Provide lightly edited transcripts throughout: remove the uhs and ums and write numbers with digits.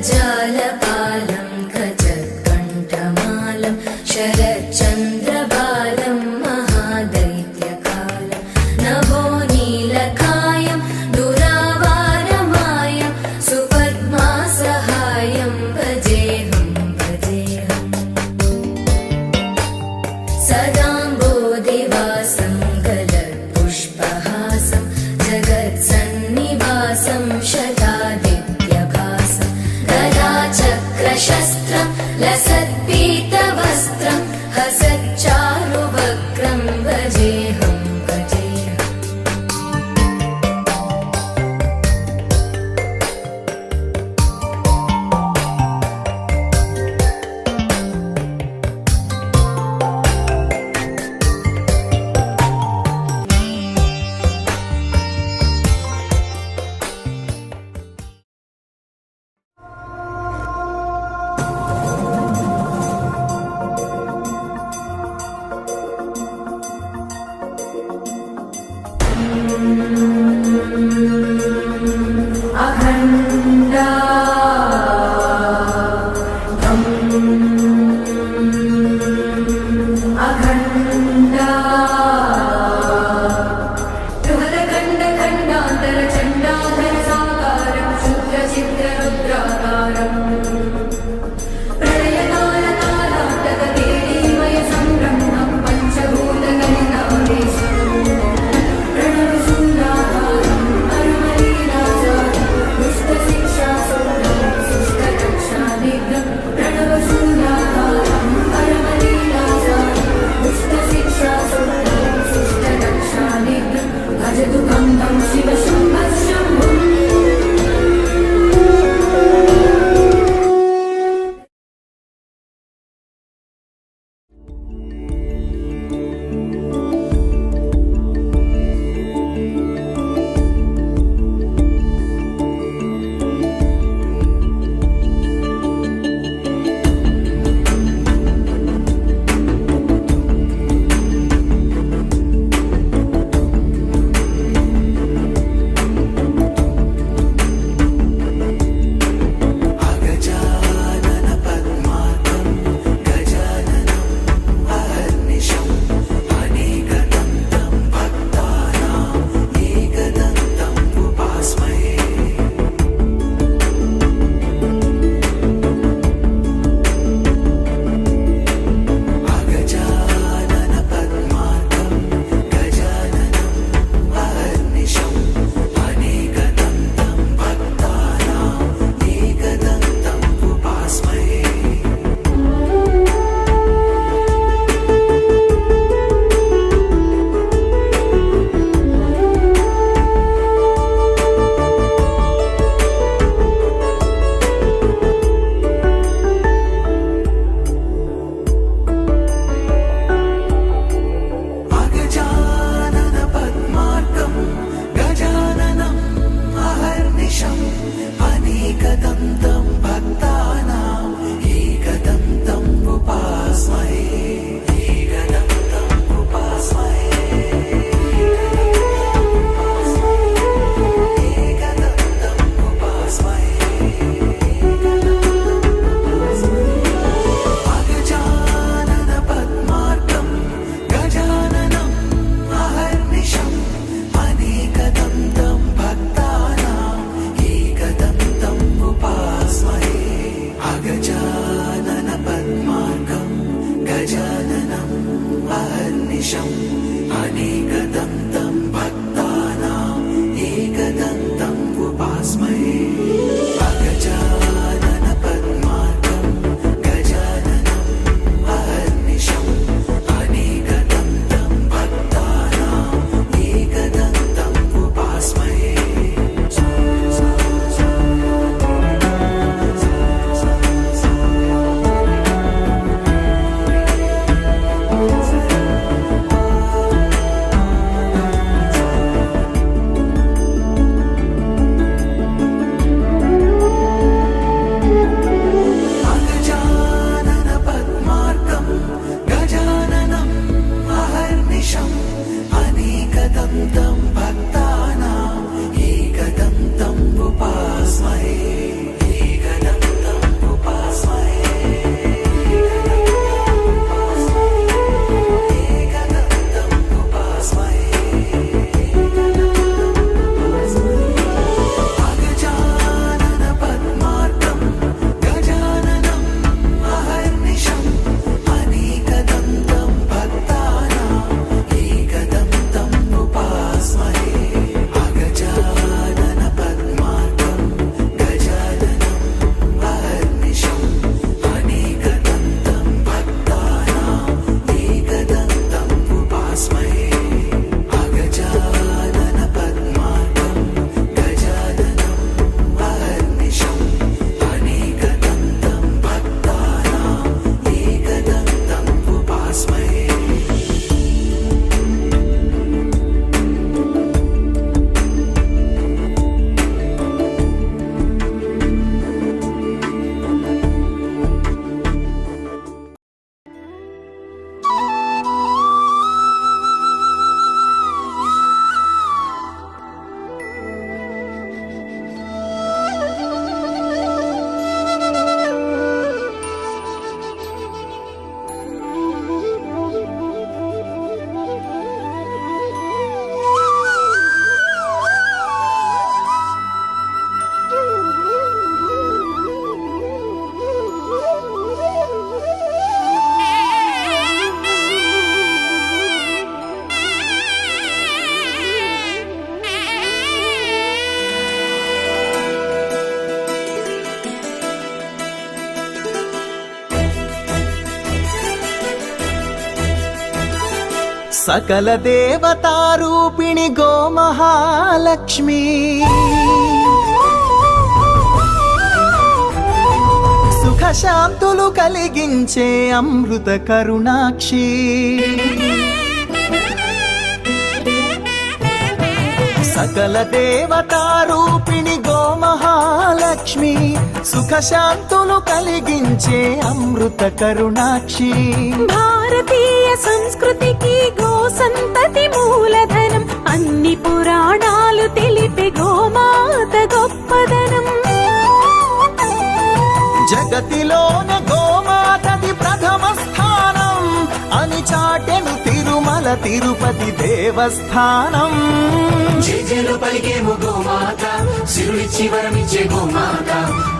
जगज्जालपालं गजत्कण्ठमालं शरच्चन्द्रबालं महादैत्यकालं नभो नीलकायं दुरावारमायं सुपद्मासहायं भजेऽहं सदाम्बोधिवासं गलत्पुष्पहासं जगत्सन्निवासं शतादित्यभासं गदाचक्रशस्त्रं लसत्पीतवस्त्रं हसच्चारुवक्त्रं भजेऽहं अखण्डा अखण्डा बृहदखण्डखण्डान्तरचण्डाधर साकारं शुक्रचित्ररुद्राकारम् प्रलयकालकालान्तककेलीमय सम्ब्रह्मं पञ्चभूतगणनाधीशम् भजतु भं भं शिव शम्भः शम्भुम् సకల దేవతారూపిణి గోమహాలక్ష్మి సుఖశాంతులు కలిగించే అమృత కరుణాక్షి సకల దేవతారూపిణి గోమహాలక్ష్మి సుఖశాంతులు కలిగించే అమృత కరుణాక్షి భారతీయ సంస్కృతికి గో సంతతి మూలధనం అన్ని పురాణాలు తెలిపే గోమాత గొప్పదనం జగతిలోన గోమాతది ప్రథమ స్థానం అని చాటెను తిరుమల తిరుపతి దేవస్థానం జేజేలు పలికేము గోమాత సిరులిచ్చి వరమిచ్చే గోమాత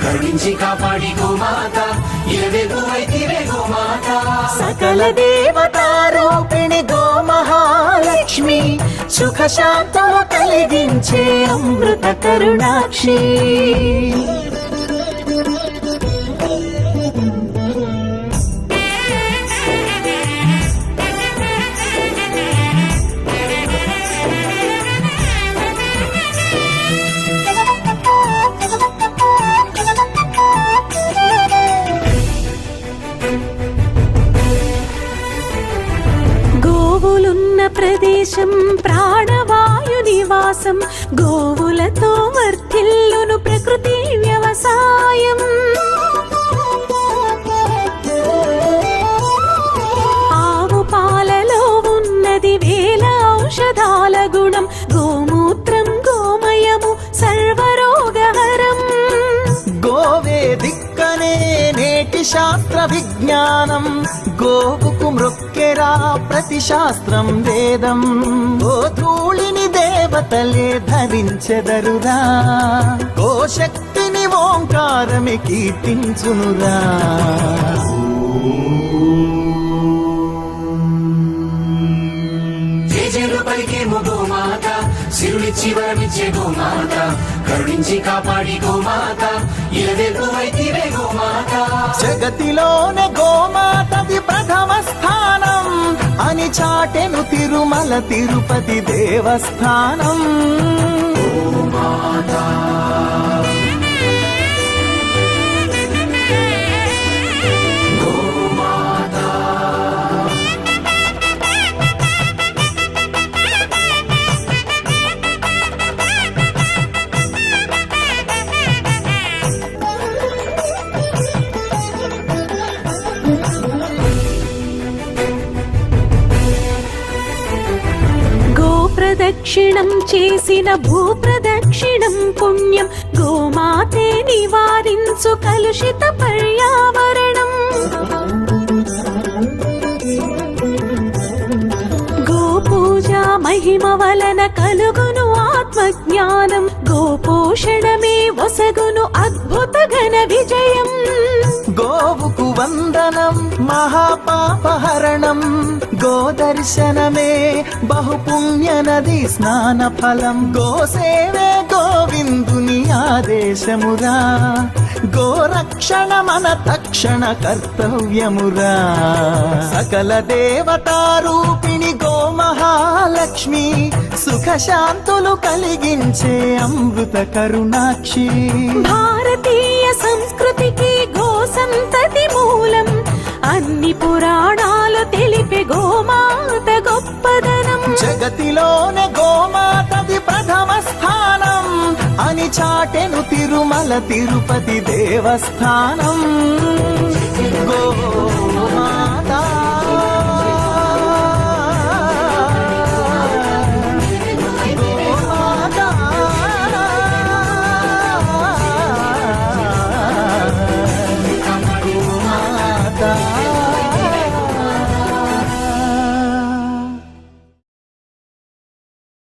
కరుణించి కాపాడి గోమాత ఇలవేగు వైతివే గోమాత సకల దేవతారూపిణి గోమహాలక్ష్మి సుఖశాంతులు కలిగించే అమృత కరుణాక్షి గోవులున్న ప్రదేశం ప్రాణవాయు నివాసం గోవులతో వర్ధిల్లును ప్రకృతి వ్యవసాయం ఆవు పాలలో ఉన్నది వేల ఔషధాల గుణం గోమూత్రం గోమయము సర్వరోగహరం గోవే దిక్కనే నేటి శాస్త్ర విజ్ఞానం గోవుకు మృక్కెరా ప్రతి శాస్త్రం వేదం ఓ ధూళిని దేవతలే ధరించెదరురా ఓ శక్తిని ఓంకారమి కీర్తించునురా జేజేలు పలికేము గోమాత సిరులిచ్చి వరమిచ్చే గోమాత కరుణించి కాపాడి గోమాత ఇలవేగు వైతివే గోమాత జగతిలోనే గోమాతది ప్రథమ స్థానం అని చాటెను తిరుమల తిరుపతి దేవస్థానం ప్రదక్షిణం చేసిన భూప్రదక్షిణం పుణ్యం గోమాతే నివారించు కలుషిత పర్యావరణం గోపూజ మహిమ వలన కలుగును ఆత్మజ్ఞానం గోపోషణమే వసగును అద్భుత ఘన విజయం గోవుకు వందనం మహాపాపహరణం గోదర్శనమే బహుపుణ్య నది స్నాన ఫలం గోసేవే గోవిందుని ఆదేశమురా గోరక్షణ మన తక్షణ కర్తవ్యమురా సకల దేవతారూపిణి గోమహాలక్ష్మి సుఖశాంతులు కలిగించే అమృత కరుణాక్షి భారతీయ సంస్కృతికి గో సంతతి మూలం అన్ని పురాణాలు తెలిపే గోమాత గొప్పదనం జగతిలోనే గోమాతది ప్రథమ స్థానం అని చాటెను తిరుమల తిరుపతి దేవస్థానం గోమాత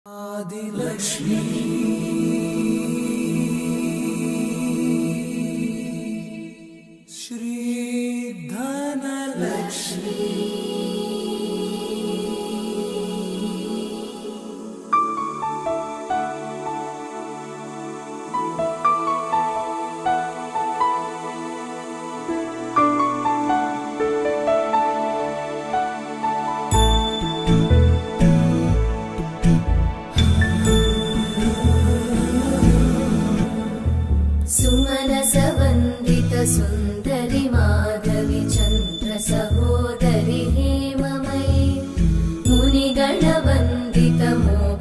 ఆదిలక్ష్మి శ్రీ ధనలక్ష్మి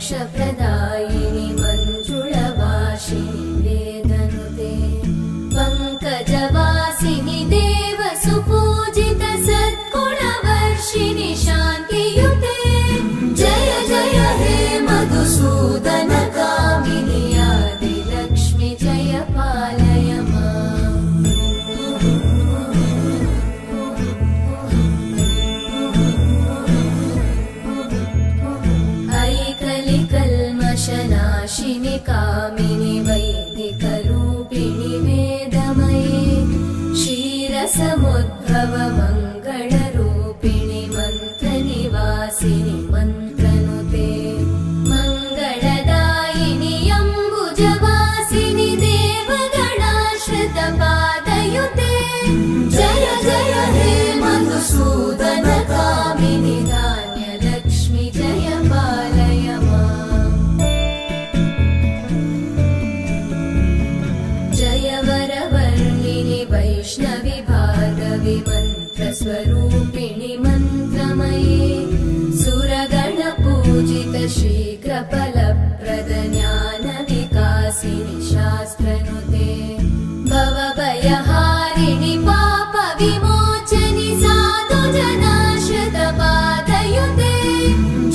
मोक्षप्रदायिनि मञ्जुळवासिनि वेदनुते पङ्कजवासिनि देवसुपूजित सद्गुणवर्षिणि शान्तियुते जय जय हे मधुसूदन कामिनि आदिलक्ष्मि जय पालय माम् ऐकलिकल्मषनाशिनि कामिनि वैदिकरूपिणि वेदमये क्षीरसमुद्भव मङ्गलरूपिणि मन्त्रनिवासिनि मन्त्रनुते मङ्गलदायिनि अम्बुजवासिनि देवगणाश्रितपादयुते जय जय हे मधुसूदन कामिनि धान्यलक्ष्मि जय पालय माम् जय वरवर्णिनि वैष्णवि भार्गवि मन्त्रस्वरूपिणि मन्त्रमये सुरगणपूजित शीघ्रफलप्रद ज्ञानविकासिनि शास्त्रनुते भवभयहारिणि पापविमोचनि साधुजनाश्रितपादयुते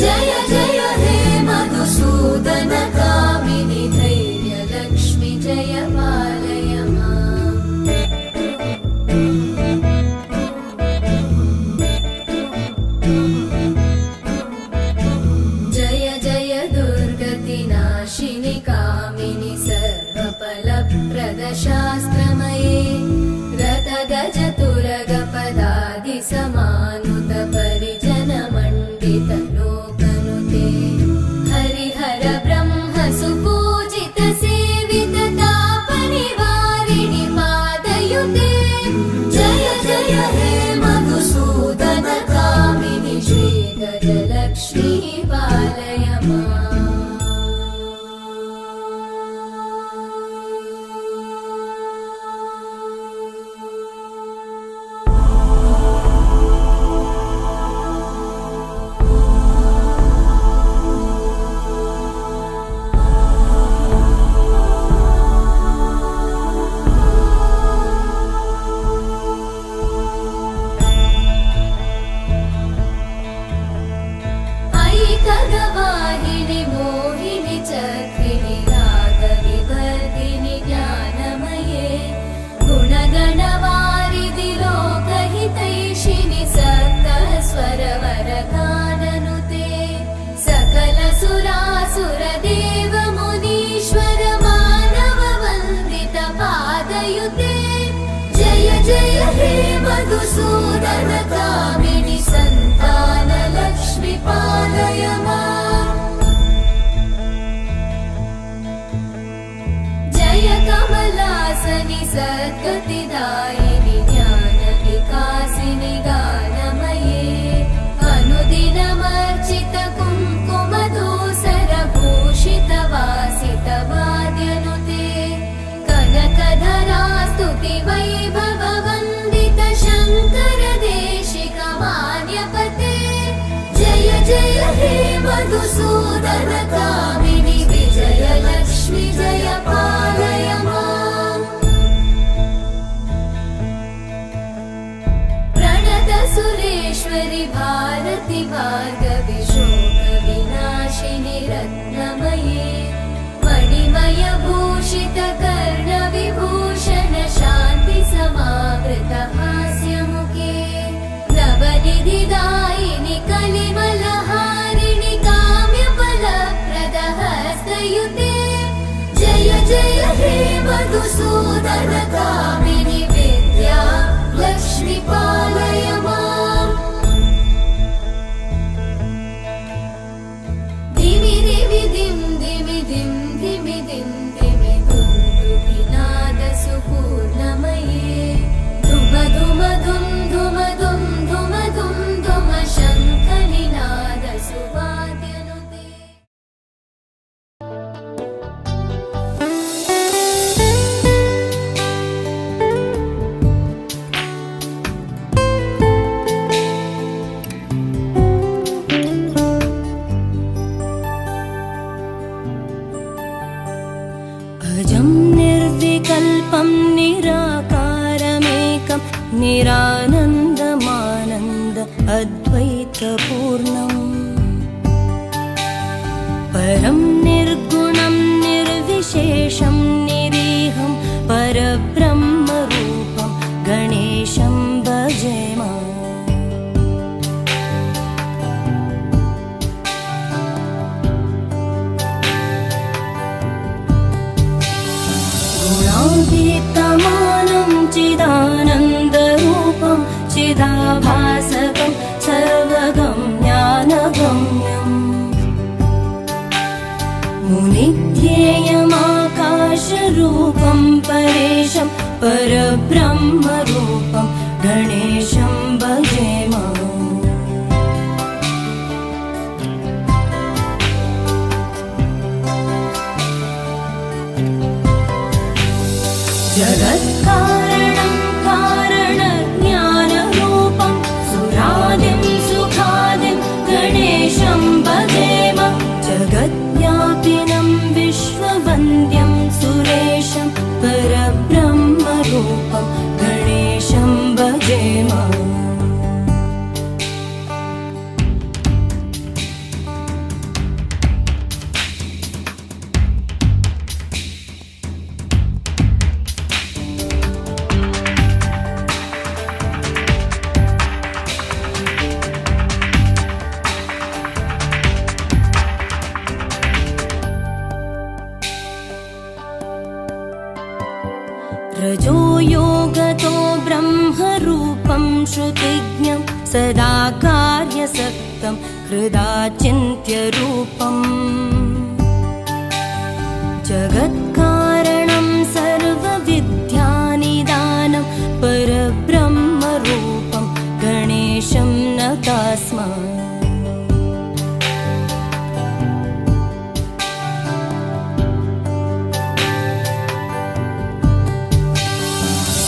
जय जय हे मधुसूदन कामिनि धैर्यलक्ष्मि जय पालय माम् जय जय दुर्गतिनाशिनि कामिनि सर्वफलप्रदशास्त्रमये रथगजतुरगपदादिसमानुत परिजनमण्डितलोकनुते हरिहर ब्रह्म सुपूजित सेवित तापनिवारिणि पादयुते जय जय हे मधुसूदन कामिनि श्रीगजलक्ष्मी पालय माम् ऐकगवाहिनि मोहिनि चक्रिणि रागविवर्धिनि ज्ञानमये गुणगणवारिधि लोकहितैषिणि सप्तस्वरवरगाननुते सकलसुरासुरदेव मुनीश्वर मानववन्दित पादयुते जय जय हे मधुसूदन कामिनि सन्तानलक्ष्मि पालय माम् जय कमलासनि सद्गतिदायिनि ज्ञानविकासिनि गानमये अनुदिनमर्चित कुङ्कुमधूसरभूषितवासित वाद्यनुते कनकधरा स्तुति वैभववन्दित शङ्कर देशिक मान्यपते जय जय हे मधुसूदन कामिनि विजयलक्ष्मि जय पालय माम् प्रणत सुरेश्वरि भारति भार्गवि शोकविनाशिनि रत्नमये मणिमय भूषित कर्णविभूषण शान्ति समावृत हास्यमुखे नवनिधिदायिनि कलिमलहारिणि काम्यफलप्रद हस्तयुते जय जय हे मधुसूदन कामिनि विद्या लक्ष्मि पालय माम् दिमि दिमि दिं दिमि दिं दिमि दिं दिमि दुन्दु निरानन्दमानन्द अद्वैतपूर्णम् परं निर्गुणं निर्विशेषं निरीहं परब्रह्मरूपं गणेशं भजेम गुणातीतमानं चिदानन्दरूपं चिदाभासकं सर्वगम्यानगम्यम् मुनिध्येयमाकाशरूपं परेशं परब्रह्मरूपं गणेशं भजेम जगत्कारणं कारणज्ञानरूपं सुरादिं सुखादिं गणेशं भजेम जगद्व्यापिनं विश्ववन्द्यं सुरेशं परब्रह्मरूपं गणेशं भजेम रजो योगतो ब्रह्मरूपं श्रुतिज्ञं सदा कार्यसक्तं हृदाचिन्त्यरूपम् जगत्कारणं सर्वविद्यानिदानं परब्रह्मरूपं गणेशं नतास्म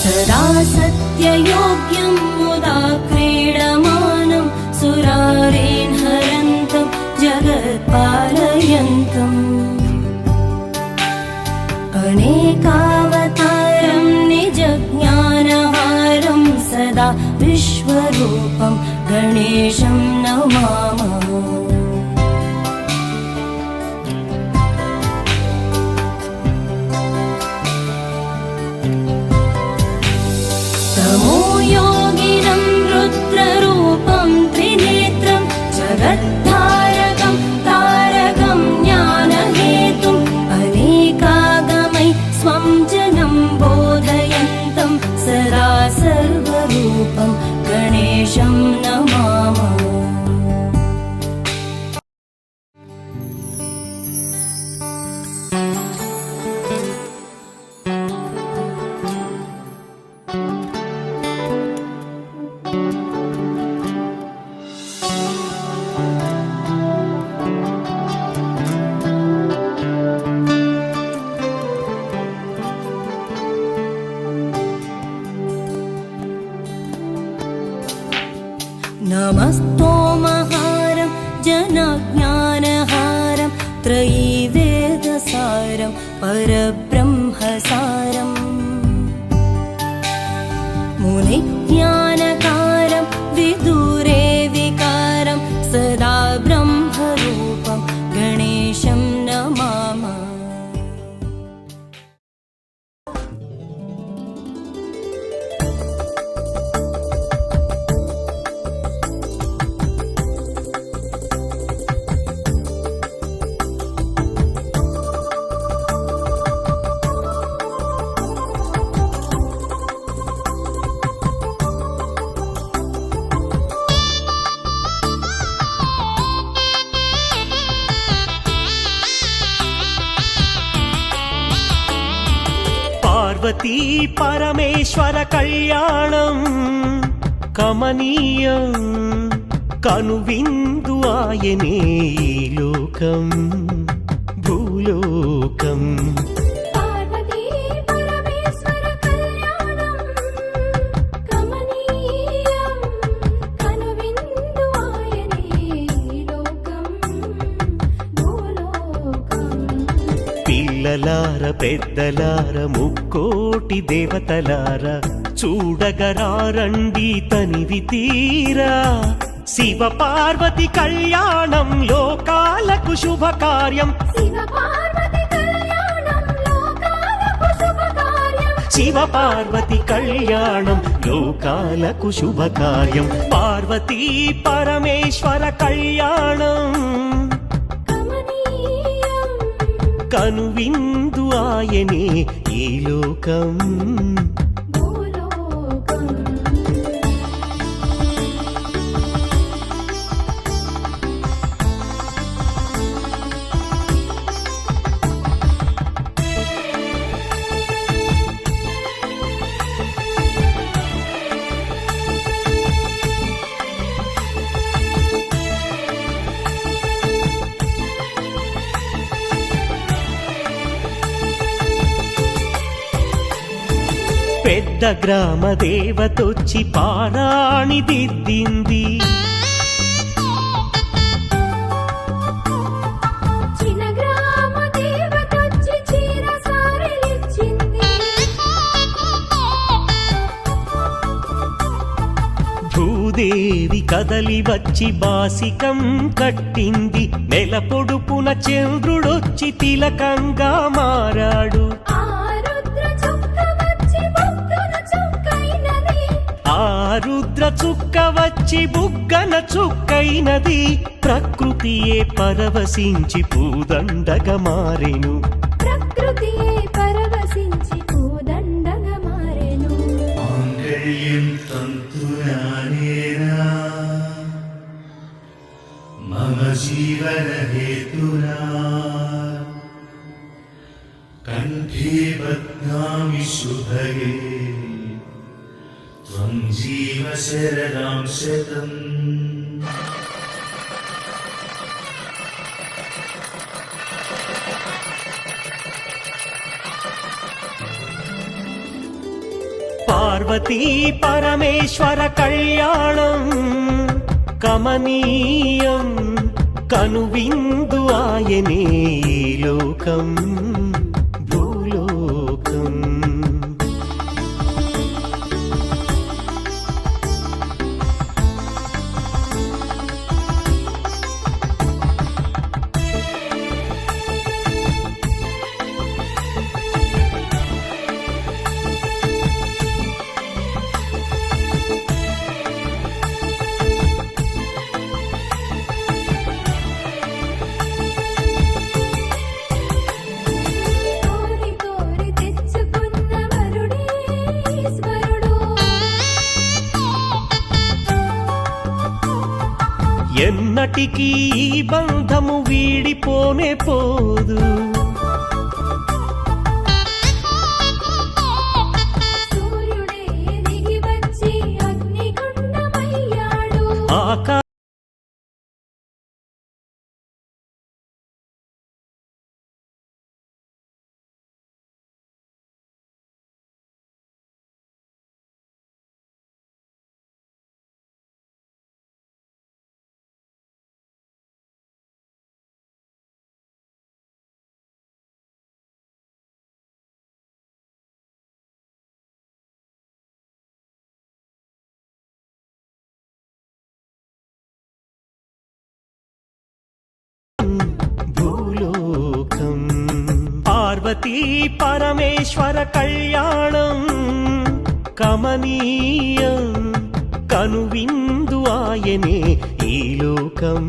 सदा सत्ययोग्यं मुदा क्रीडमानं सुरारेन् हरन्तं जगत्पालयन्तम् अनेकावतारं निजज्ञानहारं सदा विश्वरूपं गणेशं नमामः योगिनं रुद्ररूपं त्रिनेत्रं जगद्धारकं तारकं ज्ञानहेतुम् अनेकागमै स्वं जनं बोधयन्तं सदा सर्वरूपं गणेशं नमामः नमस्तोमहारं जनज्ञानहारं त्रयीवेदसारं परब्रह्मसारं मुनिज्ञानकारं विदुरे विकारं सदा ब्रह्मरूपं गणेशं नमामः पार्वती परमेश्वर कल्याणं कमनीयं कनुविन्दु आयने लोकं भूलोकम् पार्वती परमेश्वर कल्याणं कमनीयं कनुविन्दु आयने लोकं भूलोकम् పిల్లలార పెద్దలార ముక్కోటి దేవతలార చూడగరారండి తనివి తీరా శివ పార్వతి కళ్యాణం లోకాలకు శుభకార్యం శివ పార్వతి కళ్యాణం లోకాలకు శుభకార్యం శివ పార్వతి కళ్యాణం లోకాలకు శుభకార్యం పార్వతీ పరమేశ్వర కళ్యాణం కమనీయం కనువిందు ఆయనే ఈ లోకం భూలోకం పెద్ద గ్రామ దేవతొచ్చి పారాణి దిద్దింది చిన్న గ్రామ దేవతొచ్చి చీర సారెలిచ్చింది భూదేవి కదలి వచ్చి బాసికం కట్టింది నెల పొడుపున చంద్రుడొచ్చి తిలకంగా మారాడు ఆ రుద్ర చుక్క వచ్చి బొగ్గన చుక్కైనది ఆ రుద్ర చుక్క వచ్చి బుగ్గన చుక్కైనది ప్రకృతియే పరవశించి పూదండగా మారెను ప్రకృతియే పరవశించి పూదండగా మారెను మాంగళ్యం తంతునానేనా మమ జీవన హేతునా కంఠే బధ్నామి శుభగే త్వం జీవ శరణాం శతం పార్వతీ పరమేశ్వర కళ్యాణం కమనీయం కనువిందు ఆయనే ఈ లోకం భూలోకం కోరి కోరి తెచ్చుకున్న వరుడే ఈశ్వరుడు ఎన్నటికీ ఈ బంధము వీడిపోనే పోదు సూర్యుడే దిగి వచ్చి అగ్నిగుండమయ్యాడు ఆకా భూలోకం పార్వతీ పరమేశ్వర కళ్యాణం కమనీయం కనువిందు ఆయనే ఈ లోకం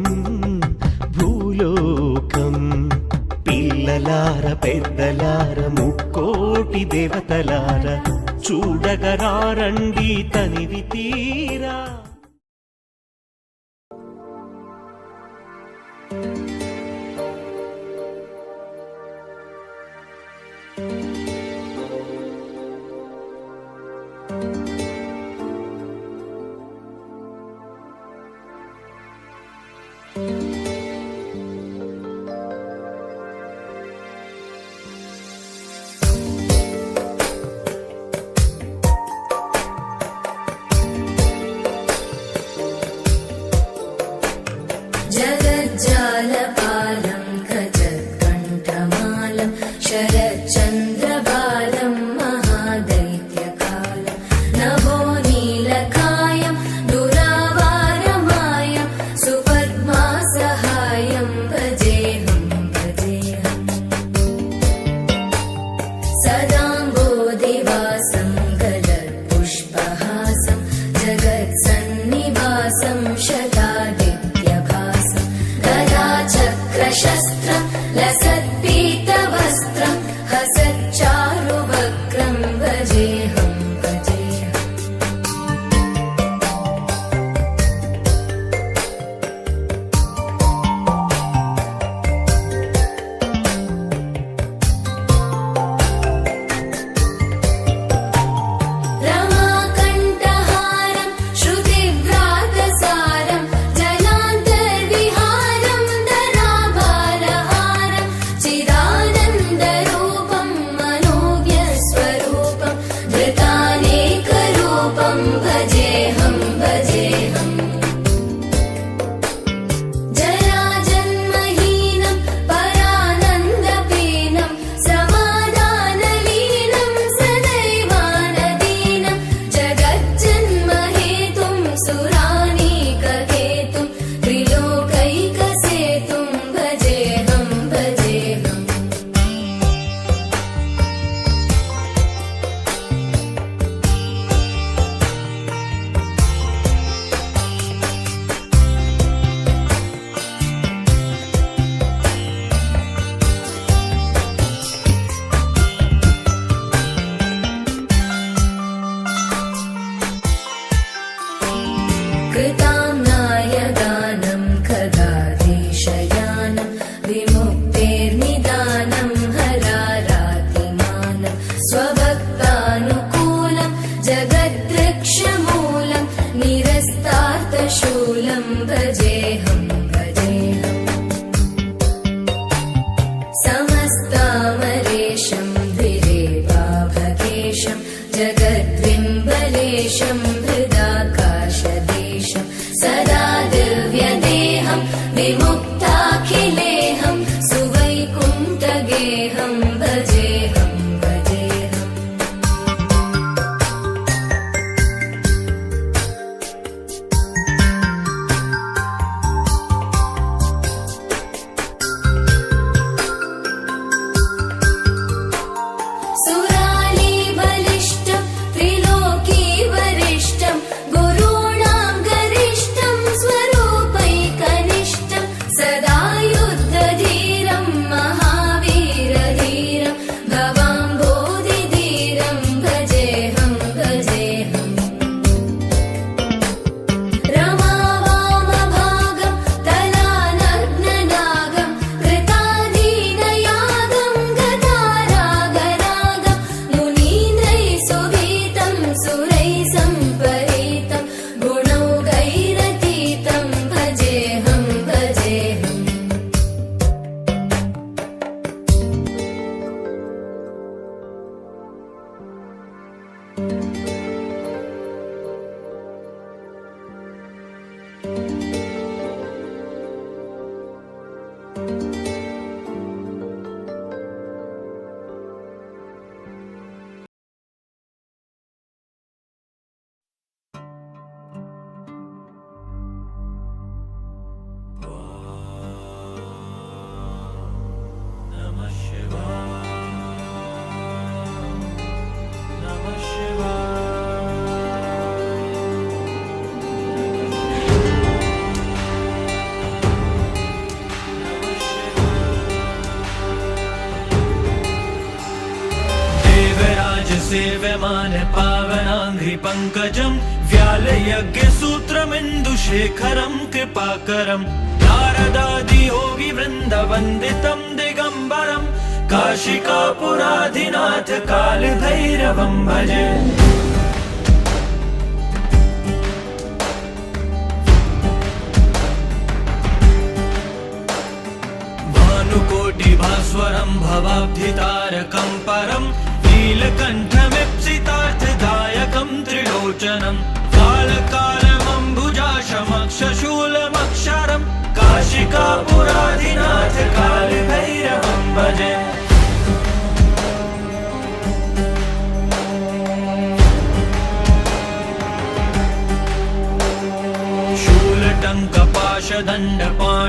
భూలోకం పిల్లలార పెద్దలార ముక్కోటి దేవతలార చూడగరారండి తనివి తీరా शस्त्रं लसत्पीतवस्त्रं हसच्चारुवक्त्रं भजेऽहं भजेऽहम् रमाकण्ठहारं श्रुतिव्रातसारं जलान्तर्विहारं धराभारहारं चिदानन्दरूपं मनोज्ञस्वरूपं धृतानेकरूपं भजेऽहं भजेऽहम् जराजन्महीनं परानन्दपीनं समाधानलीनं सदैवानदीनं जगज्जन्महेतुं सुरानीककेतुं त्रिलोकैकसेतुं भजेऽहं भजेऽहम् कृताम्नायदानं खगादेशयानं विमुक्तेर्निदानं हरारातिमानं स्वभक्तानुकूलं जगद्वृक्षमूलं निरस्तार्थशूलं भजेऽहं भजेऽहम् समस्तामरेशं द्विरेवाभकेशं जगद्विम्बलेशं हृदाकाशदेशं सदा दिव्यदेहं विमुक्ताखिलेहं सुवैकुण्ठगेहं भजेऽहं भजेऽहम् सुरालीबलिष्ठं त्रिलोकीवरिष्ठं गुरूणां गरिष्ठं स्वरूपैकनिष्ठं सदा युद्धधीरं महावीरधीरं भवाम्भोधिधीरं भजेऽहं भजेऽहम् रमावामभागं तलानग्ननागं कृताधीनयागं गतारागरागं मुनीन्द्रैः सुवीतं सुरैः सम्परीतं गुणौघैरतीतं भजेऽहं भजेऽहम् सेव्यमान पावनाङ्घ्रिपङ्कजं व्यालयज्ञसूत्रमिन्दुशेखरं कृपाकरं नारदादियोगिवृन्दवन्दितं दिगम्बरं काशिकापुराधिनाथ कालभैरवं भजे भानुकोटिभास्वरं भवाब्धितारकं परं नीलकण्ठमीप्सितार्थदायकं त्रिलोचनं कालकालमम्बुजाशमक्षशूलमक्षरं काशिकापुराधिनाथ कालभैरवं भजे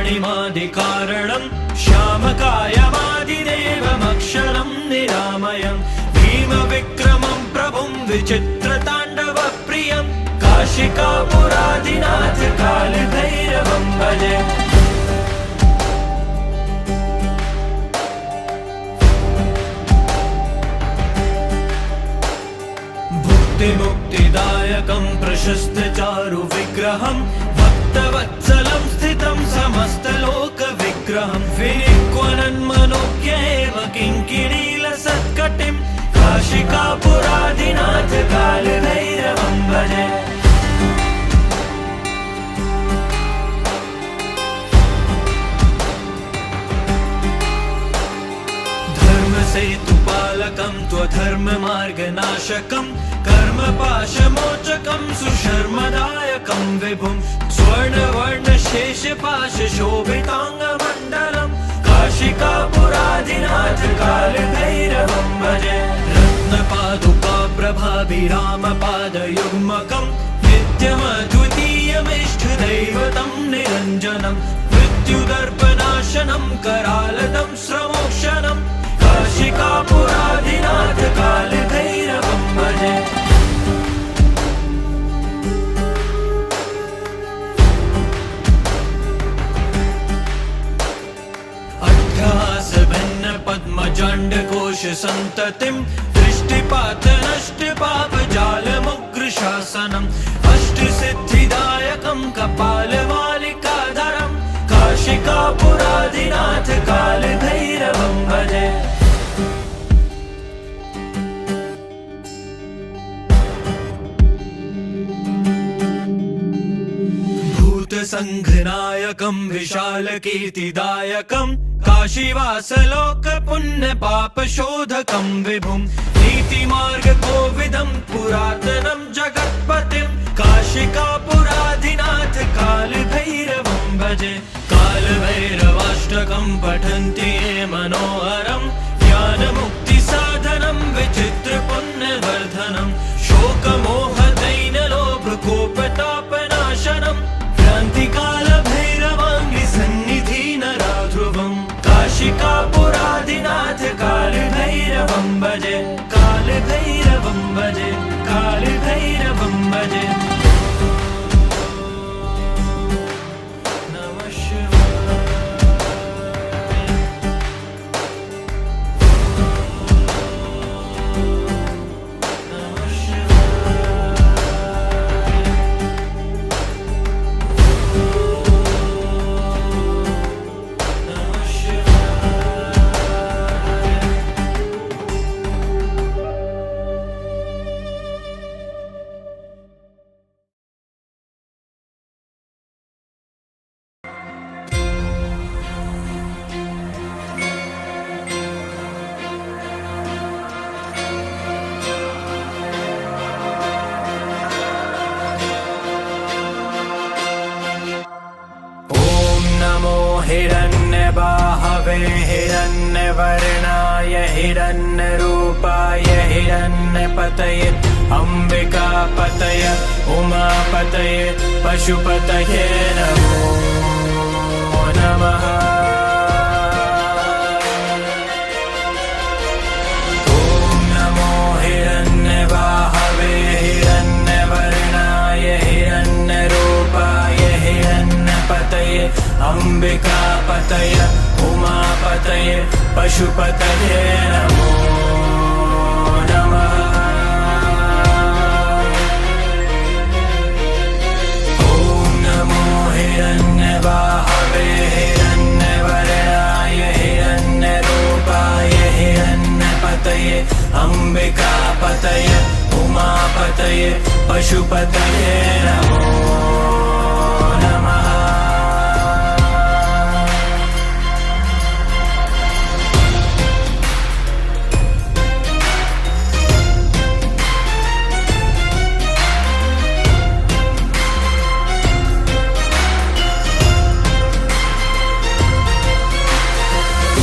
शूलटङ्कपाशदण्डपाणिमादिकारणं श्यामकायमादिदेवमक्षरं निरामयं भीमविक्रमं प्रभुं विचित्रताण्डवप्रियं काशिकापुराधिनाथ कालभैरवं भजे प्रशस्तचारु विग्रहं भक्तवत्सलं स्थितं समस्तलोकविग्रहं विनिक्वनन्मनोज्ञेव किङ्किणीलसत्कटिं काशिकापुरादिनाथ कालभैरवं भजे। सेतुपालकं त्वधर्ममार्गनाशकं कर्मपाशमोचकं सुशर्मदायकं विभुं स्वर्णवर्णशेषपाशशोभिताङ्गमण्डलं काशिकापुरादिनाथ कालभैरवं भजे। रत्नपादुका प्रभाभिरामपादयुग्मकं नित्यमद्वितीयमिष्टदैवतं निरञ्जनं मृत्युदर्पनाशनं करालदं श्रमोक्षणं काशिकापुरादिनाथ कालभैरवं भजे। अट्टहासभिन्नपद्मजाण्डकोशसन्ततिं दृष्टिपातनष्टपापजालमुग्रशासनम् अष्टसिद्धिदायकं कपालमालिकाधरं काशिकापुरादिनाथ कालभैरवं भजे। भूतसङ्घनायकं विशालकीर्तिदायकं काशीवासलोकपुण्यपापशोधकं विभुं नीतिमार्गकोविदं पुरातनं जगत्पतिं काशिकापुरादिनाथ कालभैरवं भजे। कालभैरवाष्टकं पठन्ति ये मनोहरं ज्ञानमुक्तिसाधनं विचित्रपुण्यवर्धनं शोकमोहदैन्यलोभकोपतापनाशनं क्रान्तिकालभैरवाङ्घ्रिसन्निधिनराध्रुवं काशिकापुरादिनाथ कालभैरवं भजे। कालभैरवं भजे, कालभैरवं भजे। नमः शिवाय। नमः हिरण्यबाहवे हिरण्यवर्णाय हिरण्यरूपाय हिरण्यपतये अम्बिकापतय उमापतये पशुपतये नमो नमः। ॐ नमो हिरण्यबाहवे हिरण्यवर्णाय हिरण्यरूपाय हिरण्यपतये अम्बिकापतय उमापतये पशुपतये नमो नमः। ॐ नमो हिरण्यबाहवे हिरण्यवर्णाय हिरण्यरूपाय हिरण्यपतये अम्बिकापतय उमापतये पशुपतये नमो नमः।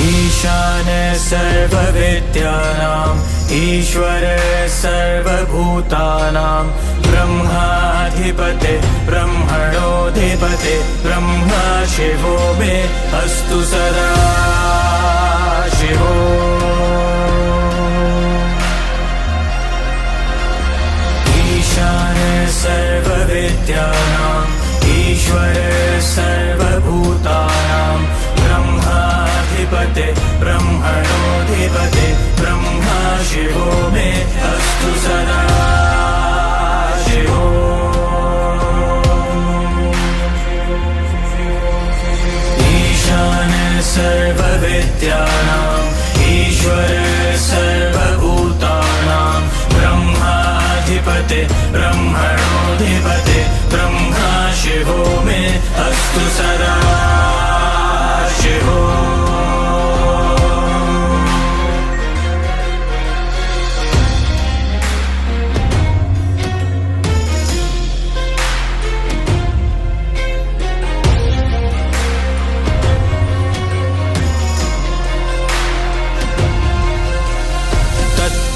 ईशान सर्वविद्यानां ईश्वर सर्वभूतानां ब्रह्माधिपते ब्रह्मणोऽधिपते ब्रह्मा शिवो मे अस्तु सदा शिवो। ईशान सर्वविद्यानां ईश्वर सर्वभूतानां ब्रह्माधिपते ब्रह्मणोऽधिपते ब्रह्मा शिवो मे अस्तु सदा शिवो। ईशान सर्वविद्यानाम् ईश्वर सर्वभूतानां ब्रह्माधिपते ब्रह्मणोऽधिपते ब्रह्मा शिवो मे अस्तु सदा शिवो।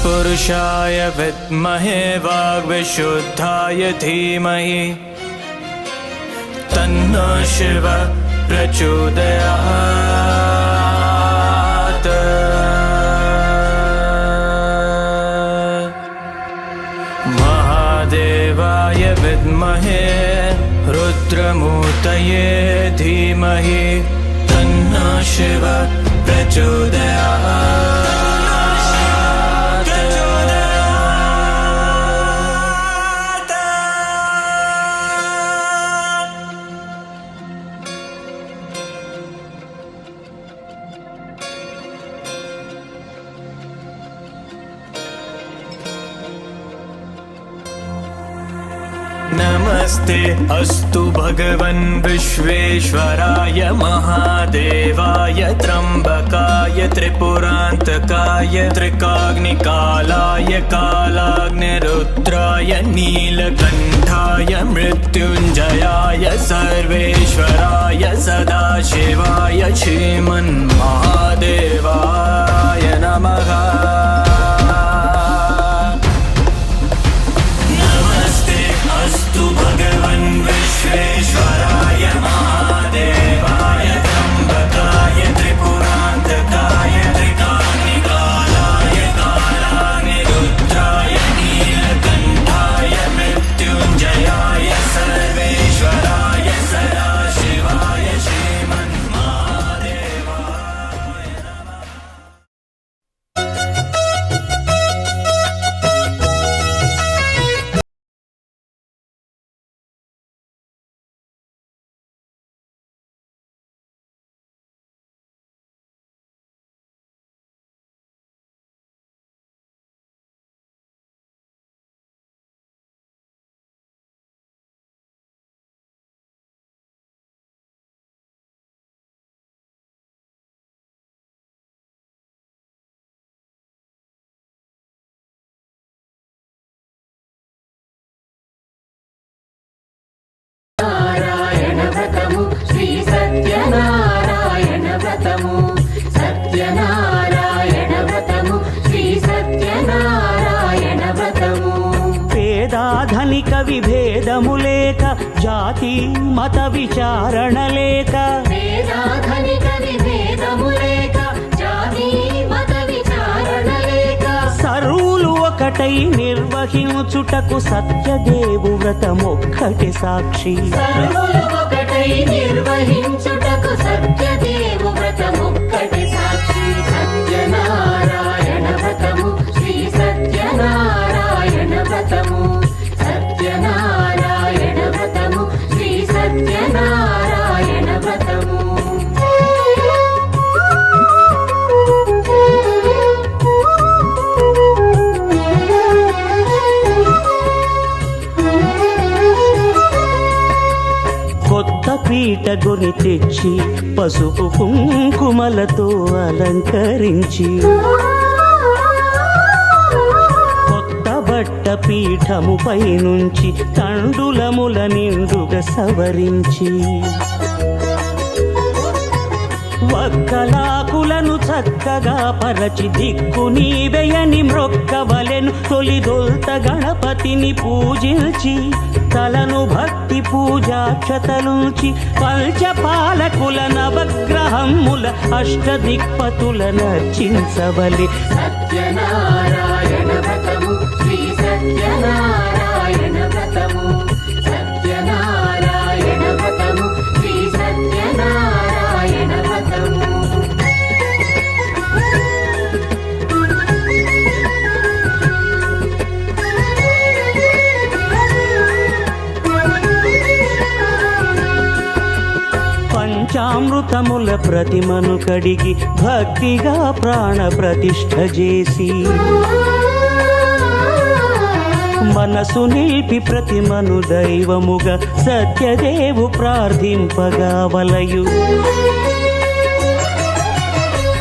पुरुषाय विद्महे वाग्विशुद्धाय धीमहि तन्नो शिव प्रचोदयात्। महादेवाय विद्महे रुद्रमूर्तये धीमहि तन्नो शिव प्रचोदयात्। नमस्ते अस्तु भगवन् विश्वेश्वराय महादेवाय त्र्यम्बकाय त्रिपुरान्तकाय त्रिकाग्निकालाय कालाग्निरुद्राय नीलकण्ठाय मृत्युञ्जयाय सर्वेश्वराय सदाशिवाय श्रीमन्महादेवाय नमः। अस्तु भगवन् विश्वेश्वराय महादेवाय त्र्यम्बकाय त्रिपुरान्तकाय त्रिकाग्निकालाय कालाग्निरुद्राय नीलकण्ठाय मृत्युञ्जयाय सर्वेश्वराय सदाशिवाय श्रीमन्महादेवाय नमः। నారాయణ వ్రతము శ్రీ సత్యనారాయణ వ్రతము సత్యనారాయణ వ్రతము శ్రీ సత్యనారాయణ వ్రతము। పేదాధనిక విభేదము లేక జాతి మత విచారణ లేక వేదాధనిక విభేదము లేక జాతి మత విచారణ లేక సర్వులు ఒకటై నిర్వహించుటకు సత్యదేవు వ్రతమొక్కటి సాక్షి। సర్వులు ఒకటై నిర్వహించుటకు సత్యదేవు వ్రతమొక్కటి సాక్షి। సత్యనారాయణ వ్రతము శ్రీ సత్యనారాయణ వ్రతము సత్యనారాయణ వ్రతము శ్రీ సత్యనారాయణ వ్రతము। కొత్త పీట గొని తెచ్చి పసుపు కుంకుమలతో అలంకరించి కొత్త బట్ట పీఠముపై నుంచి తండులముల నిండుగా సవరించి వక్కలాకులను చక్కగా పరచి దిక్కు నీవెయని మ్రొక్కవలెను తొలిదొల్త గణపతిని పూజించి తలను భక్తి పూజాక్షతలుంచి పంచపాలకుల నవగ్రహముల అష్టదిక్పతుల నర్చించవలె। సత్యనారాయణ వ్రతము శ్రీ సత్యనారాయణ వ్రతము సత్యనారాయణ వ్రతము శ్రీ సత్యనారాయణ వ్రతము। పంచామృతముల ప్రతిమను కడిగి భక్తిగా ప్రాణ ప్రతిష్ఠ చేసి మనసు నిలిపి ప్రతిమను దైవముగా సత్యదేవు ప్రార్థింపగా వలయు.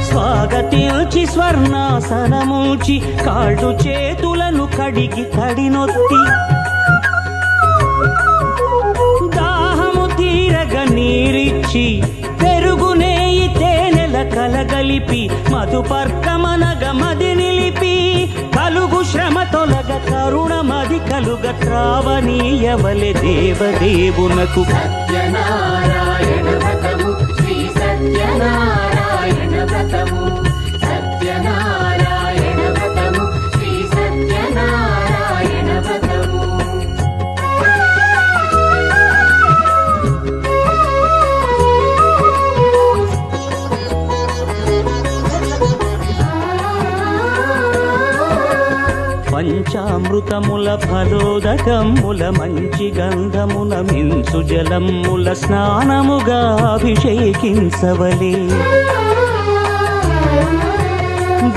స్వాగతించి స్వర్ణాసనముంచి కాళ్ళు చేతులను కడిగి తడినొత్తి దాహము తీరగ నీరిచ్చి పెరుగు నేయి తేనెల కలగలిపి మధుపర్కమనగ మది నిలిపి కలుగు శ్రమ తొలగ కరుణ మది కలుగ త్రావనీయవలె దేవదేవునకు. సత్యనారాయణ వ్రతము శ్రీ సత్యనారాయణ వ్రతము సత్యనారాయణ వ్రతము శ్రీ సత్యనారాయణ వ్రతము. పంచామృతముల ఫలోదకముల మంచి గంధమున మించు జలముల స్నానముగా అభిషేకించవలే.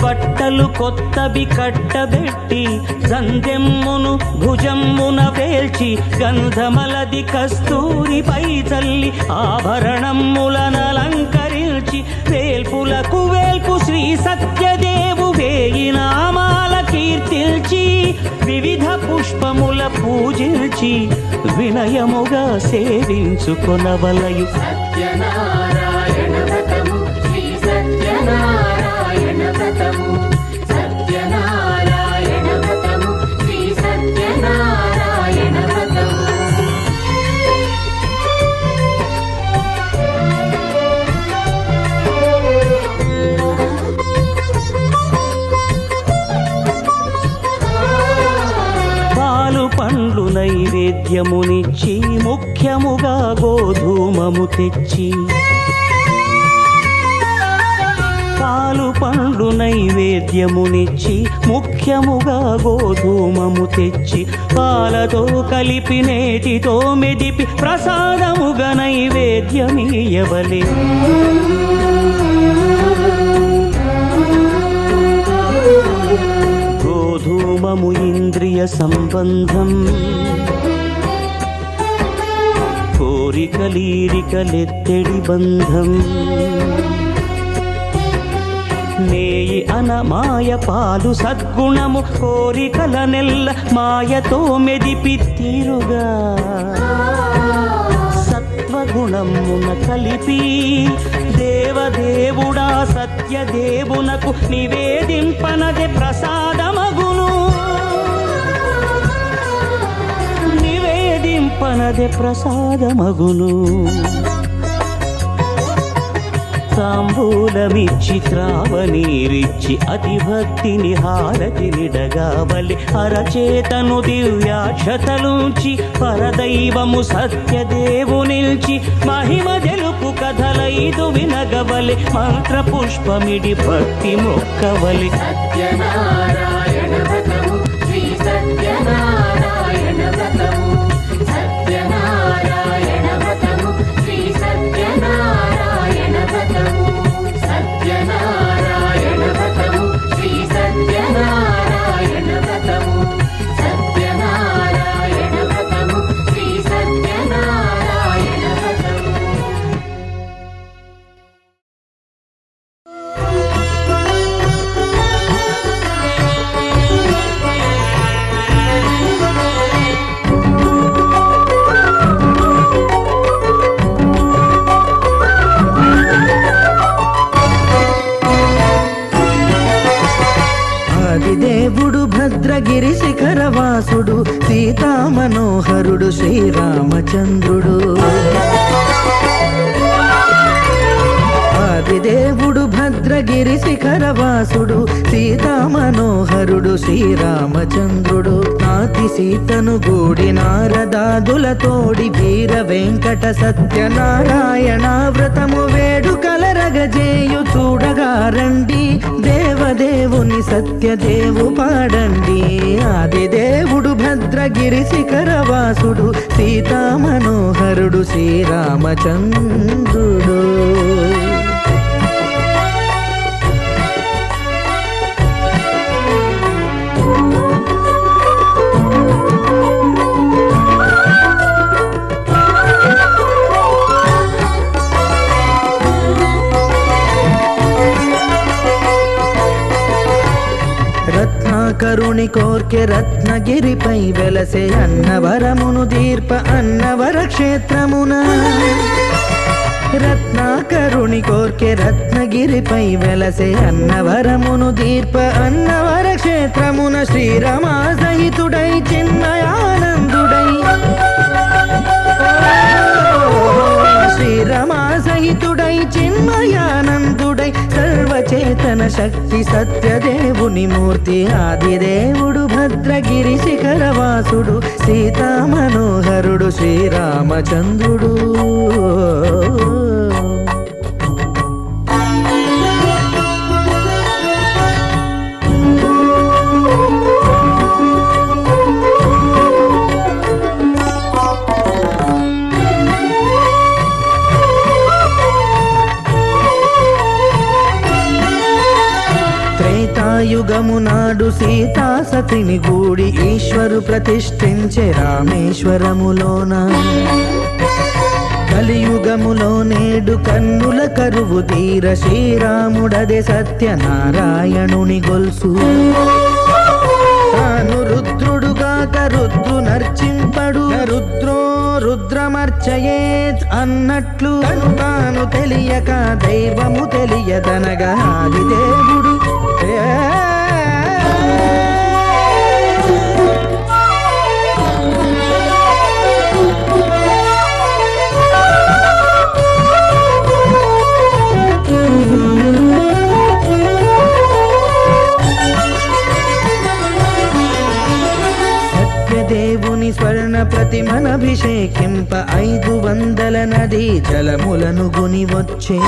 బట్టలు కొత్తవి కట్టబెట్టి సందెమ్మును భుజమ్మున పేల్చి గంధమలది కస్తూరిపై చల్లి ఆభరణములనలంకరించి వేల్పులకు వేల్పు శ్రీ సత్యదేవు వేయి నామాల కీర్తిల్చి వివిధ పుష్పముల పూజించి వినయముగా సేవించుకొనవలయు. సత్యనారాయణ వ్రతము శ్రీ సత్యనారాయణ వ్రతము సత్యనారాయణ వ్రతము శ్రీ సత్యనారాయణ వ్రతము. పాలు పండ్లు నైవేద్యమునిచ్చి ముఖ్యముగా గోధూమము తెచ్చి పాలు పండ్లు నైవేద్యమునిచ్చి ముఖ్యముగా గోధూమము తెచ్చి పాలతో కలిపి నేతితో మెదిపి ప్రసాదముగా నైవేద్యమీయవలే. గోధూమము ఇంద్రియ సంబంధం కోరికలీరికలెత్తెడి బంధం నేయి అనమాయ పాలు సద్గుణము కోరికల నెల్ల మాయతో మెదిపి తీరుగా సత్వగుణమున కలిపి దేవదేవుడా సత్యదేవునకు నివేదింపనదే ప్రసాదమగును. నివేదింపనదే ప్రసాదమగును. తాంబూలమిచ్చి త్రావనీరిచ్చి అతి భక్తిని హారతినిడగావలి అరచేతను దివ్యాక్షతలుంచి పరదైవము సత్యదేవు నిల్చి మహిమ తెలుపు కథలైదు వినగవలి మంత్ర పుష్పమిడి భక్తి మొక్కవలి. సత్యనారాయణ వ్రతము శ్రీ సత్యనారాయణ వ్రతము సత్యనారాయణ వ్రతము శ్రీ సత్యనారాయణ వ్రతము సత్యనారాయణ వ్రతము శ్రీ సత్యనారాయణ వ్రతము సత్యనారాయణ వ్రతము శ్రీ సత్యనారాయణ వ్రతము. ఆదిదేవుడు భద్రగిరి శిఖరవాసుడు సీతా మనోహరుడు శ్రీరామచంద్రుడు. ఆదిదేవుడు భద్రగిరి శిఖరవాసుడు సీతా మనోహరుడు శ్రీరామచంద్రుడు. నాతి సీతను గూడి నారదాదులతోడి వీర వెంకట సత్యనారాయణ వ్రతము వేడుకల రగజేయు చూడగా రండి దేవదేవుని సత్యదేవుని సత్యదేవు పాడండి. ఆదిదేవుడు భద్రగిరి శిఖరవాసుడు సీతామనోహరుడు శ్రీరామచంద్రుడు. రత్నాకరుని కోర్కె రత్నగిరిపై వెలసే అన్నవరమును దీర్ప అన్నవర క్షేత్రమున. రత్నాకరుని కోర్కె రత్నగిరిపై వెలసే అన్నవరమును దీర్ప అన్నవర క్షేత్రమున. శ్రీరామా సహితుడై చిన్మయానందుడై శ్రీరమా సహితుడై చిన్మయానందుడై సర్వచేతన శక్తి సత్యదేవుని మూర్తి. ఆదిదేవుడు భద్రగిరి శిఖరవాసుడు సీతామనోహరుడు శ్రీరామచంద్రుడు. త్రేతాయుగము నాడు సీతా సతిని గూడి ఈశ్వరు ప్రతిష్ఠించే రామేశ్వరములోన. కలియుగములో నేడు కన్నుల కరువు తీర శ్రీరాముడదే సత్యనారాయణుని గొల్సు. తాను రుద్రుడుగాక రుద్రు నర్చింపడు రుద్రో రుద్రమర్చయేత్ అన్నట్లు తాను తెలియక దైవము తెలియదనగా ఆదిదేవుడు సత్యదేవుని స్వర్ణ ప్రతిమనభిషేకింప 500 నదీ జలములను గుని వచ్చే.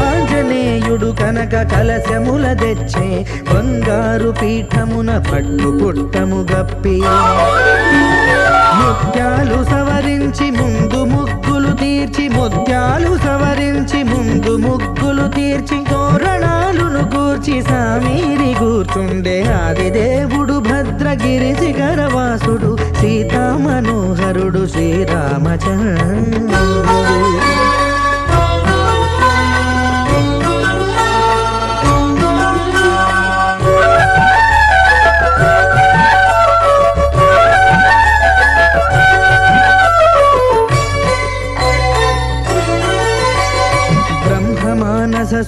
ఆంజనేయుడు కనక కలశముల తెచ్చే బంగారు పీఠమున పట్టు పుట్టము గప్పి. ముత్యాలు సవరించి ముందు ముగ్గులు తీర్చి ముత్యాలు సవరించి ముందు ముగ్గులు తీర్చి తోరణాలును కూర్చి సామీరి కూర్చుండే. ఆదిదేవుడు భద్రగిరి శిఖరవాసుడు సీతామనోహరుడు శ్రీరామచంద్రుడు.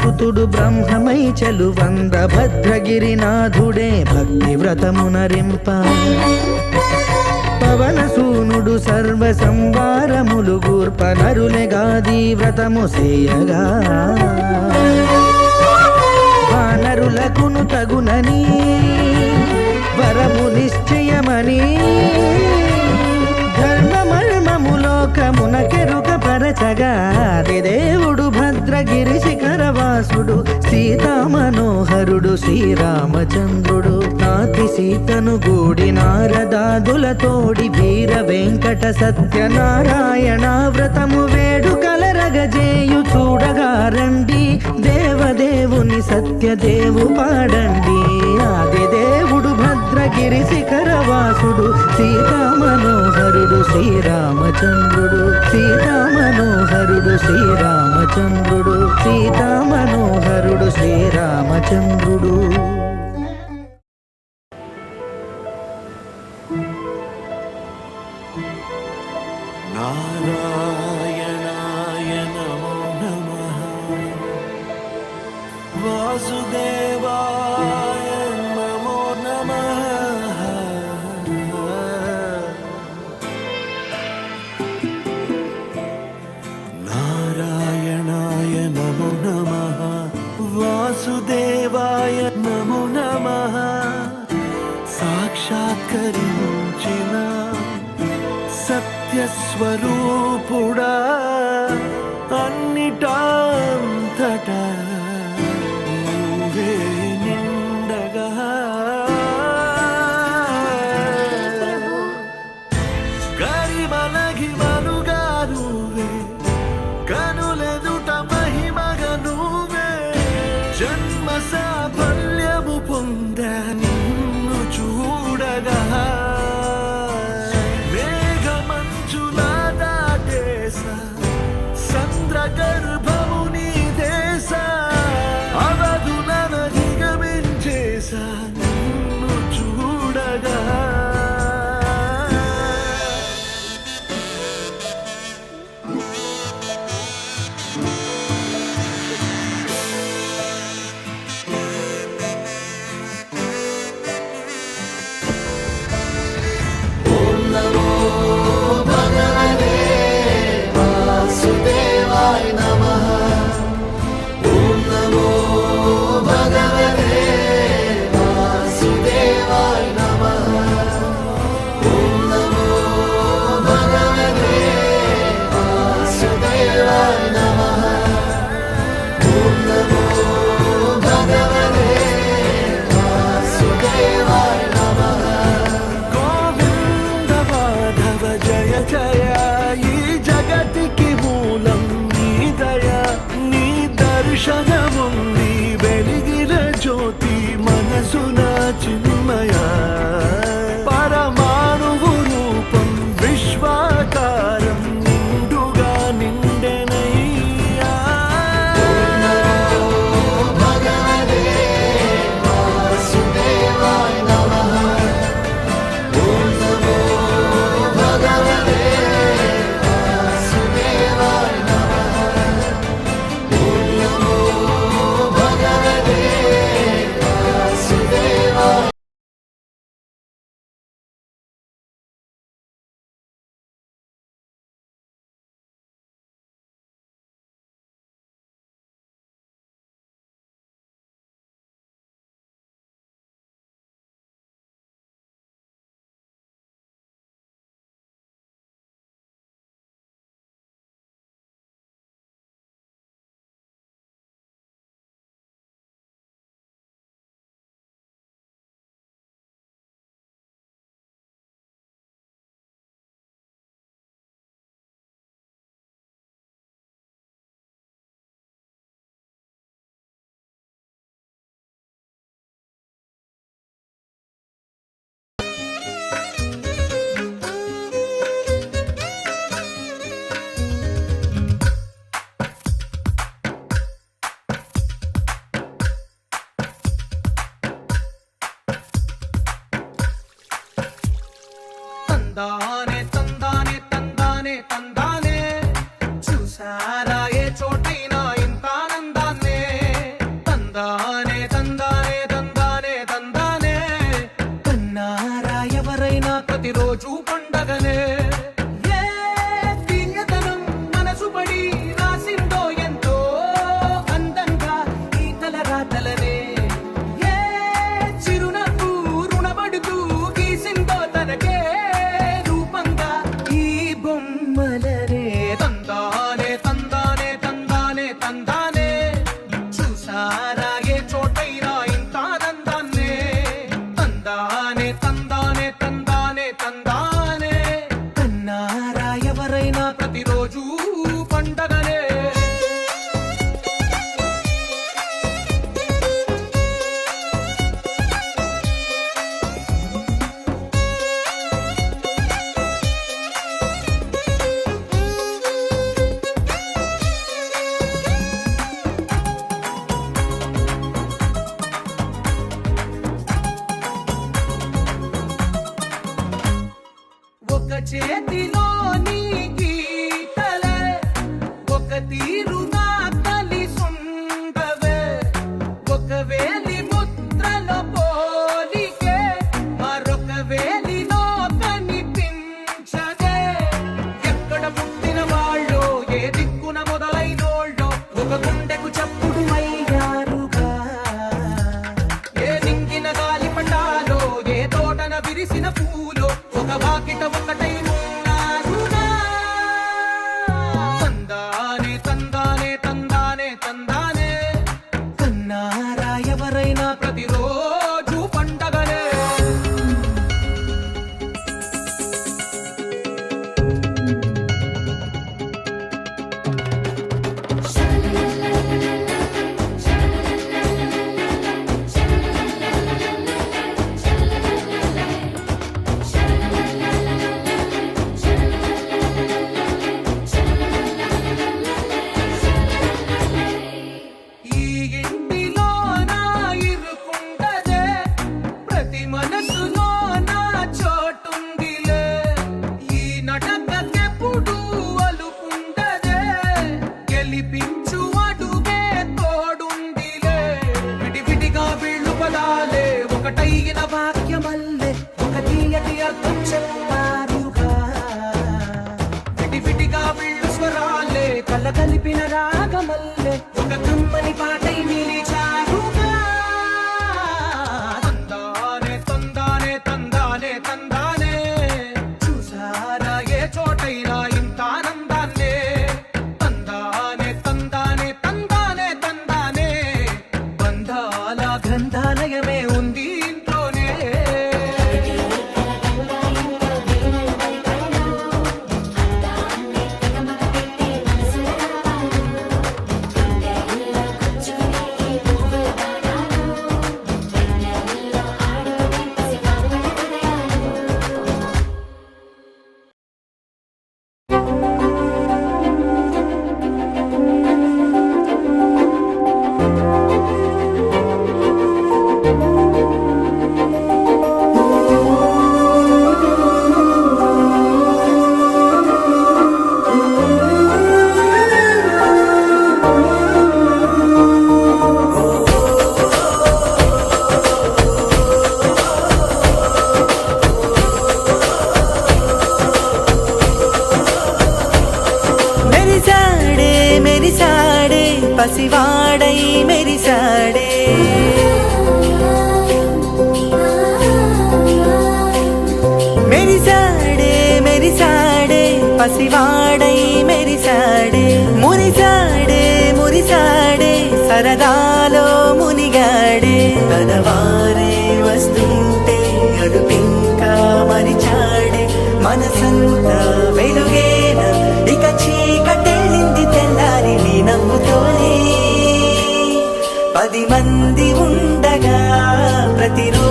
సుతుడు బ్రహ్మమై చలువంద భద్రగిరినాథుడే భక్తి వ్రతమునరింప. పవనసూనుడు సర్వ సంవారములు గూర్ప నరులెగాది వ్రతము సేయగా. వానరులకును తగునని వరము నిశ్చయమని ధర్మమర్మములోకమున కెరుక పరచగా. దేవుడు భద్రగిరి శిఖరవాసుడు సీతామనోహరుడు శ్రీరామచంద్రుడు. నాతి సీతను గూడి నారదాదులతోడి వీర వెంకట సత్యనారాయణ వ్రతము వేడుకలరగజేయు చూడగా రండి. దేవదేవుని సత్యదేవు పాడండి. ఆదిదేవుడు భద్రగిరి శిఖరవాసుడు సీతామనోహరుడు శ్రీరామచంద్రుడు. సీతామనోహరుడు శ్రీరామచంద్రుడు. సీతామనోహరుడు శ్రీరామచంద్రుడు. నారాయణాయ నమో నమః. వాసుదేవాయ నమో నమః. నారాయణాయ నమో నమః. వాసుదేవాయ నమో నమః. సాక్షాత్కరించిన సత్యస్వరూపుడా అన్నిటాంతటా నువ్వే గర్భము నీ దేశ అవధులను దిగమించేసా నిన్ను చూడగా గోవింద మాధవ జయ జయ ఈ జగతికి మూలం నీ దయ నీ దర్శనముంది వెలిగిన జ్యోతి మనసున చిన్మయ పరమాణువు రూపం విశ్వాకారం నిండుగా నిండెనయ్యా తందానే తందానే తందానే తందానే చూసారా ఏ చోటైనా ఇంత ఆనందాన్నే తందానే తందానే తందానే తందానే కన్నారా ఎవరైనా ప్రతిరోజు పండగనే ఏ తీయదనం మనసు పడి రాసిందో ఎంతో అందంగా ఈ తలరాతలనే ఏ చిరునవ్వు రుణపడుతూ గీసిందో తనకే రూపంగా ఈ బొమ్మలనే తందానే తందానే తందానే తందానే చూసారా ఏ చోటైనా ఇంత ఆనందాన్నే తందానే తందానే తందానే తందానే కన్నారా ఎవరైనా ప్రతిరోజు పండగనే ఒక చేతిలో నీ గీతలే ఒక తీరుగా కలిసుండవే ఒక వేలి ముద్రలో పోలికే మరొక వేలిలో కనిపించదే ఎక్కడ పుట్టిన వాళ్ళో ఏ దిక్కున మొదలైనోళ్ళో ఒక గుండెకు చప్పుడు అయ్యారుగా ఏ నింగిన గాలి పటాలో ఏ తోటన విరిసిన పూలో ఒక వాకిట ఒకటై ఉన్నారుగా తందానే తందానే నడిపించు అడుగే తోడుందిలే విడివిడిగా వీళ్ళు పదాలే ఒకటైన వాక్యమల్లే ఒక తీయటి అర్థం చెప్పారుగా విడివిడిగా వీళ్ళు స్వరాలే కలగలిపిన రాగమల్లే ఒక కమ్మని పాటై నిలిచారుగా తందానే తందానే తందానే తందానే చూసారా ఏ చోటైనా ఇంత ఆనందాన్నే తందానే తందానే తందానే తందానే బంధాల గ్రంథాలయమే ఉంది ఇంట్లోనే మెరిసాడే మెరిసాడే పసివాడై మెరిసాడే మెరిసాడే మెరిసాడే పసివాడై మెరిసాడే మురిసాడే మురిసాడే సరదాలో మునిగాడే తన వారే వస్తుంటే అడుపింకా మరిచాడే మనసంతా వెలుగేన ఇక చీకటెళ్ళింది తెల్లారి నీ నవ్వుతోనే 10 మంది ఉండగా ప్రతిరోజు